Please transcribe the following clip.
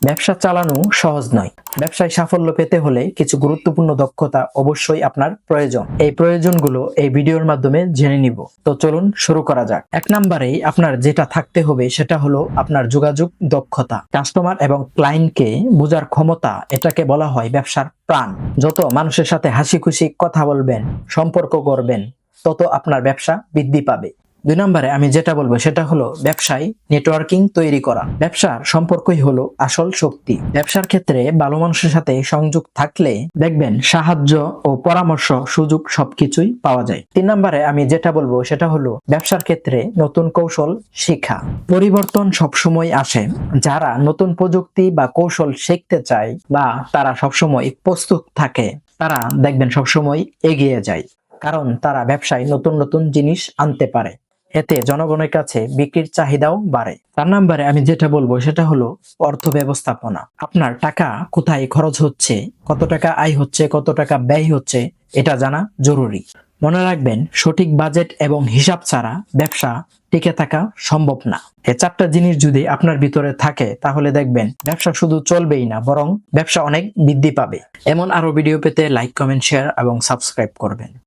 ব্যবসা চালানো সহজ নয়। ব্যবসায় সাফল্য পেতে হলে কিছু গুরুত্বপূর্ণ দক্ষতা অবশ্যই আপনার প্রয়োজন। এই প্রয়োজনগুলো এই ভিডিওর মাধ্যমে জেনে নিব। তো চলুন শুরু করা যাক। এক নম্বরেই আপনার যেটা থাকতে হবে সেটা হলো আপনার যোগাযোগ দক্ষতা। কাস্টমার এবং ক্লায়েন্টকে বোঝার ক্ষমতা, এটাকে বলা হয় ব্যবসার প্রাণ। যত মানুষের সাথে হাসি খুশি কথা বলবেন, সম্পর্ক করবেন, তত আপনার ব্যবসা বৃদ্ধি পাবে। দুই নম্বরে আমি যেটা বলবো সেটা হলো ব্যবসায় নেটওয়ার্কিং তৈরি করা। ব্যবসার সম্পর্কই হলো আসল শক্তি। ব্যবসার ক্ষেত্রে ভালো মানুষের সাথে সংযোগ থাকলে দেখবেন সাহায্য ও পরামর্শ, সুযোগ সবকিছুই পাওয়া যায়। তিন নম্বরে আমি যেটা বলবো সেটা হলো ব্যবসার ক্ষেত্রে নতুন কৌশল শেখা। পরিবর্তন সবসময় আসে। যারা নতুন প্রযুক্তি বা কৌশল শিখতে চায় বা তারা সবসময় প্রস্তুত থাকে, তারা দেখবেন সবসময় এগিয়ে যায়, কারণ তারা ব্যবসায় নতুন নতুন জিনিস আনতে পারে। এতে জনগণের কাছে বিক্রির চাহিদাও বাড়ে। 4 নম্বরে আমি যেটা বলবো সেটা হলো অর্থ ব্যবস্থাপনা। আপনার টাকা কোথায় খরচ হচ্ছে, কত টাকা আয় হচ্ছে, কত টাকা ব্যয় হচ্ছে, এটা জানা জরুরি। মনে রাখবেন, সঠিক বাজেট এবং হিসাব ছাড়া ব্যবসা টিকে থাকা সম্ভব না। এই 4টা জিনিস যদি আপনার ভিতরে থাকে, তাহলে দেখবেন ব্যবসা শুধু চলবেই না, বরং ব্যবসা অনেক বৃদ্ধি পাবে। এমন আরো ভিডিও পেতে লাইক, কমেন্ট, শেয়ার এবং সাবস্ক্রাইব করবেন।